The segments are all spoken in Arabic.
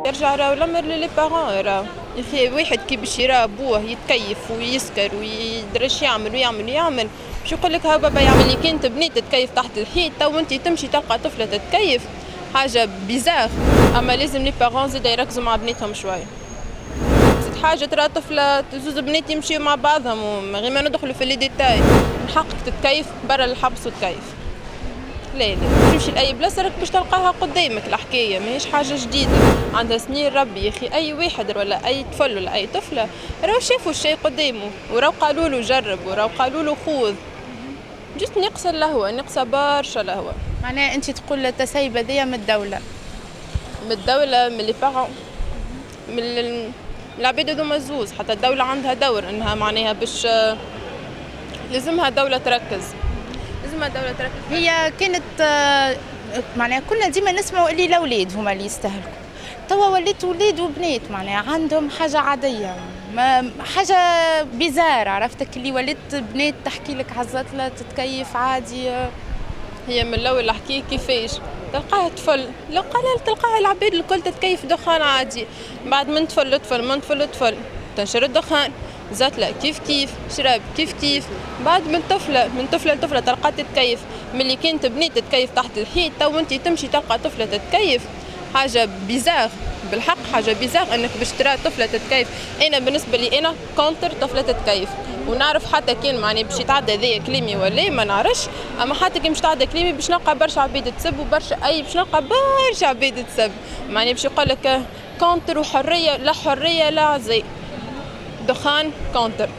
يرجع راهو الأمر للي بارون راهو. يا أخي واحد كي باش يرى أبوه يتكيف ويسكر ويدرش يعمل ويعمل باش يقول لك ها بابا يعمل لي. كي انت بنيت تتكيف تحت الحيط تو انت تمشي تلقى طفلة تتكيف، حاجة بيزار. أما لازم لي بارون زادا يركزوا مع بنيتهم شوية. زيد حاجة ترى طفلة زوز بنات يمشيو مع بعضهم غير ما ندخلوا في لي ديتاي. من حقك تتكيف برا الحبس وتكيف. لا تمشي لأي بلاصة راك باش تلقاها قدامك. الحكاية ماهيش حاجة جديدة، عندها سنين ربي. يا أخي أي واحد ولا أي طفل ولا أي طفلة راهو شافوا الشيء قدامه وراو قالوا له جرب وراو قالوا له خوذ. جست نقص اللهوة، نقص برشا لهوة. معناها أنت تقول التسيب هذيا من الدولة؟ من الدولة، من لي بارون، من العباد هذوما زوز. حتى الدولة عندها دور انها معناها باش لازمها دولة تركز. هي كانت معناها كنا ديما نسمعوا اللي الاولاد هما اللي يستهلكوا، توا وليت ولاد وبنات معناها عندهم حاجه عاديه، ما حاجه بيزار. عرفتك اللي ولدت بنات تحكي لك عزتلة تتكيف عادي. هي من الاول احكي كيفاش تلقاها طفل، لو قال تلقاها العباد الكل تتكيف دخان عادي. بعد من طفل تنشر الدخان زاتلة كيف شراب كيف. بعد من طفلة لطفلة تلقى تتكيف. ملي كانت بنيت تتكيف تحت الحيط تو انت تمشي تلقى طفلة تتكيف. حاجة بيزار بالحق، حاجة بيزار انك باش ترى طفلة تتكيف. انا بالنسبة لي انا كونتر طفلة تتكيف، ونعرف حتى كان معني باش يتعدى ذي كلامي ولا ما نعرفش. اما حتى كان باش يتعدى كلامي باش نلقى برشا عباد تسب وبرشا باش نلقى برشا عباد تسب. معني باش يقول لك كونتر وحرية، لا حرية لا عزي. دخان كونتر،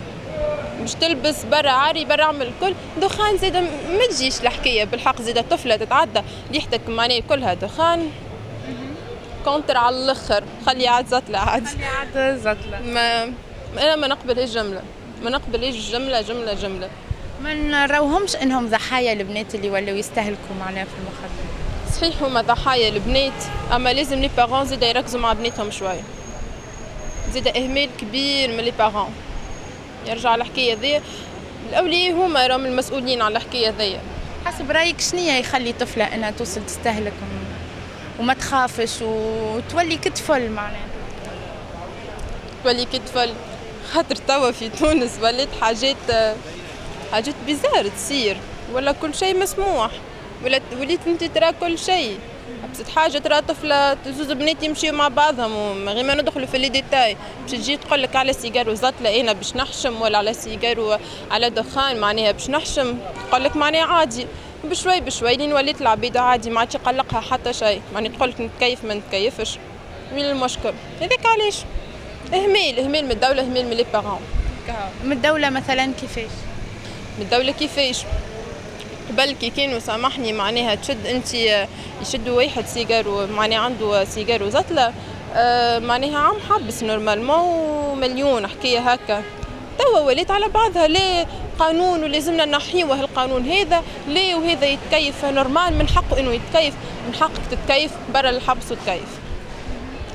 باش تلبس برا عاري برا اعمل الكل دخان. زيدا ما تجيش الحكايه بالحق. زيدا طفله تتعدى ريحتك معناها كلها دخان كونتر على الاخر. خلي عاد زتله عادي. ما انا ما نقبلهاش جمله، جمله. ما نراوهمش انهم ضحايا البنات اللي ولاو يستهلكوا معناها في المخدرات. صحيح هما ضحايا البنات، اما لازم لي بارون زيدا يركزوا مع بناتهم شويه. زيدا اهمال كبير من لي بارون. يرجع الحكايه ذي الاولياء هما راهم المسؤولين على الحكايه ذي. حسب رايك شنية يخلي طفله انها توصل تستهلك وما تخافش وتولي كطفل معناها؟ تولي كطفل خاطر توا في تونس ولات حاجات بيزار تصير، ولا كل شيء مسموح، وليت انت ترى كل شيء. ابسط حاجه ترى طفله زوز بنات يمشيو مع بعضهم غير ما ندخلوا في لي ديتاي باش تجي تقول لك على سيجار وزتله انا باش نحشم، ولا على سيجار على دخان معناها باش نحشم. تقول لك معناها عادي بشوي لين وليت العبيد عادي ما عادش يقلقها حتى شيء. معني تقول لك نتكيف ما نتكيفش، وين المشكل؟ هذاك علاش اهمال من الدوله، اهمال من لي بارون. من الدوله مثلا كيفاش؟ من الدوله كيفاش؟ قبل كي كانوا سامحني معناها تشد انت يشدوا واحد سيجار معناها عنده سيجار وزتله معناها عم حبس نورمالمون مليون حكايه هكا. توا وليت على بعضها لا قانون ولازمنا نحيوه القانون هذا لا، وهذا يتكيف نورمال من حقه انه يتكيف. من حقك تتكيف برا الحبس وتكيف.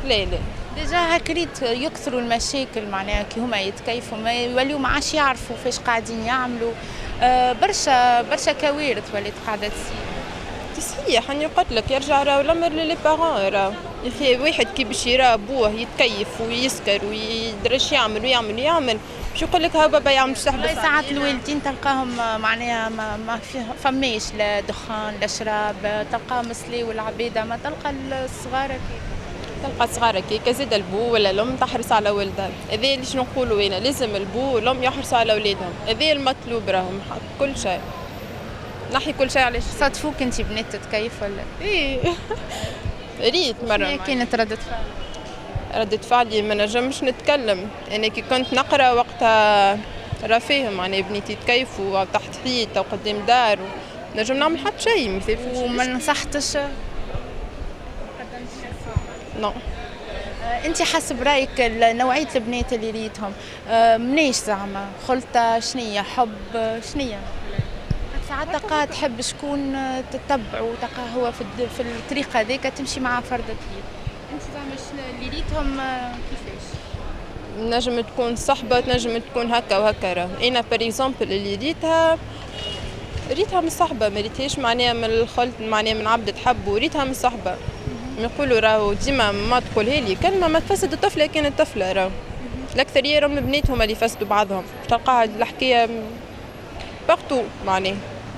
لا ديجا هكريت يكثروا المشاكل معناها كي هما يتكيفوا ما يوليو ما عادش يعرفوا فاش قاعدين يعملوا. برشا كوارث ولات قاعده تصير. صحيح اني قلت لك يرجع راهو الامر للي بارون راهو. يا اخي واحد كي باش يرى ابوه يتكيف ويسكر ويدرش يعمل باش يقول لك ها بابا يعمل صحبه. ساعات الوالدين تلقاهم معناها ما فماش لا دخان لا شراب، تلقاهم سلاو العبيده، ما تلقى الصغار كيف تلقى صغارك كي زاد البو ولا الام تحرص على ولدها. هذا اللي شنو نقولوا هنا، لازم البو والام يحرصوا على اولادهم. هذا المطلوب راهم كل شيء نحي كل شيء. علاش صادفوك انت بنات تتكيف ولا؟ ايه ريت مره. كانت ردة فعلي ما نجمش نتكلم. انا كي كنت نقرا وقتها رافيهم يعني بنيتي تكيفوا تحت حيط او قدام دار نجم نعمل حتى شيء. وما نصحتش؟ نو. انت حسب رايك نوعيه البنات اللي ريتهم منيش زعما خلطه شنية حب شنية؟ ساعات تلقاها تحب شكون تتبعه وتلقاها هو في الطريق هذيك تمشي مع فرد كبير. انت زعما اللي ريتهم كيفاش؟ نجم تكون صحبه نجم تكون هكا وهكا. راه انا باريزومبل اللي ريتها من صحبه، ما ريتهاش معناها من الخلط معناها من عبد تحب، وريتها من صحبه يقولوا راهو ديما ما تقولها لي كلمة ما تفسد الطفلة كانت طفلة راهو. الأكثرية راهم البنات هما اللي يفسدوا بعضهم، تلقاها الحكاية باغتو معناه،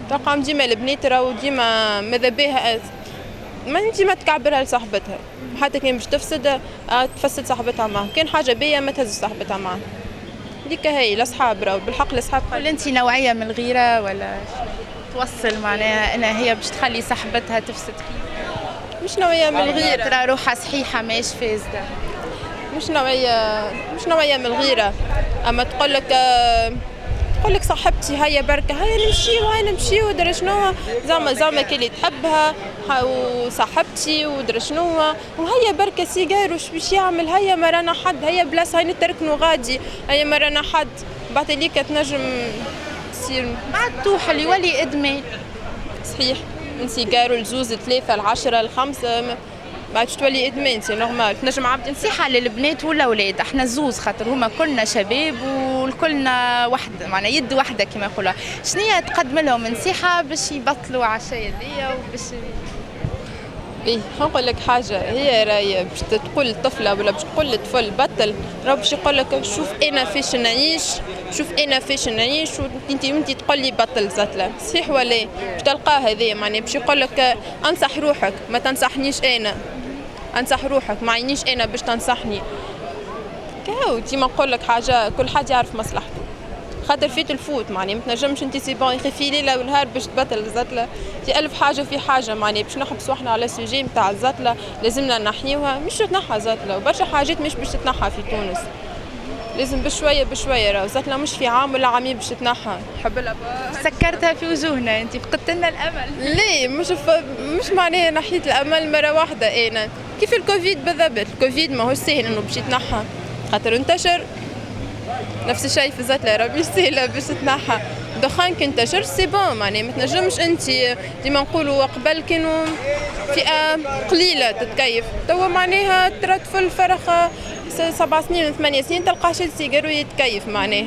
تلقاهم ديما البنات راهو ديما ماذا بيها ما انت ما تكعبرها لصاحبتها، حتى كان باش تفسد تفسد صاحبتها معها، كان حاجة بيا ما تهز صاحبتها معها. ديك هي الأصحاب راهو بالحق الأصحاب. هل أنت نوعية من الغيرة ولا توصل معناها أنها هي باش تخلي صاحبتها تفسد كيف؟ مش نوعية من الغيرة، ترى روحها صحيحة ماهيش فاسدة. مش نوعية من الغيرة، أما تقول لك صاحبتي هيا بركة هيا نمشيو درا شنو زعما كي اللي تحبها وصاحبتي ودرا شنو وهيا بركة سيجار وش باش يعمل هيا ما رانا حد هيا بلاصة هاي نتركنو غادي هيا ما رانا حد بعد ليك تنجم تصير بعد توح اللي يولي إدمان. صحيح من سيجار الزوز 3 10 5 بعد تولي ادمان سي نورمال تنجم عبد. نصيحة للبنات والأولاد، احنا زوز خاطر هما كلنا شباب وكلنا وحده معناها يد وحده كما يقولوا، شنية تقدم لهم نصيحة باش يبطلوا عشايا ذيا وباش ايه نقول لك حاجه هي راهي باش تقول للطفله ولا باش تقول للطفل بطل راه باش يقول لك شوف انا فاش نعيش وانت تقول لي بطل زاتله صحيح ولا باش تلقاه هذا معناها باش يقول لك انصح روحك ما تنصحنيش انا انصح روحك ما عينيش انا باش تنصحني كاو ديما نقول لك حاجه كل حد يعرف مصلحته خاطر فيت الفوت معني ما تنجمش انت سي بون يخفي ليله ونهار باش تبطل الزتله في الف حاجه في حاجه معني باش نحبسوا احنا على السوجي نتاع الزتله لازمنا نحيوها مش تنحى زتله وبرشا حاجات مش باش تتنحى في تونس لازم بشويه راه الزتله مش في عام ولا عامين باش تتنحى نحب لها سكرتها في وجوهنا انت فقدت لنا الامل. ليه مش معناها نحيت الامل مره واحده انا كيف الكوفيد بالضبط الكوفيد ماهوش سهل انه باش يتنحى خاطر انتشر نفس الشيء في الزتله راه مش سهله باش تتنحى الدخان كي انتشر سي بون معناها ما تنجمش انت ديما نقولوا قبل كانوا فئه قليله تتكيف توا معناها ترى طفل فرخ 7 سنين و 8 سنين تلقاه شاد سيجار ويتكيف معناها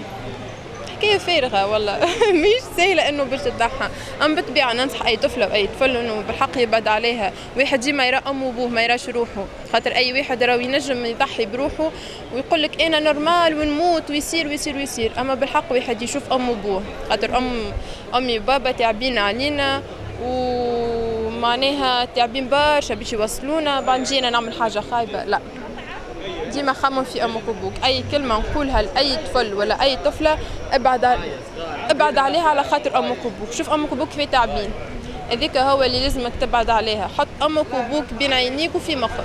حكايه فارغه والله مش سهله انه باش تتنحى اما بالطبيعه ننصح اي طفله واي طفل انه بالحق يبعد عليها واحد ديما يرى امه وابوه ما يراش روحه خاطر اي واحد راه ينجم يضحي بروحه ويقول لك انا نورمال ونموت ويصير اما بالحق واحد يشوف امه وابوه خاطر امي وبابا تعبين علينا ومعناها تعبين برشا باش يوصلونا بعد جينا نعمل حاجه خايبه لا ديما خمم في امك وابوك اي كلمه نقولها لاي طفل ولا اي طفله ابعد عليها على خاطر امك وابوك شوف امك وابوك كيف تعبين هذيك هو اللي لازمك تبعد عليها حط امك وابوك بين عينيك وفي مخك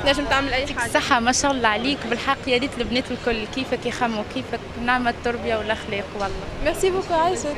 تنجم تعمل اي حاجه. صحه ما شاء الله عليك بالحق يا ريت البنات الكل كيفك يخموا كيفك نعمه التربيه والاخلاق والله. ميرسي بوكو عايشه.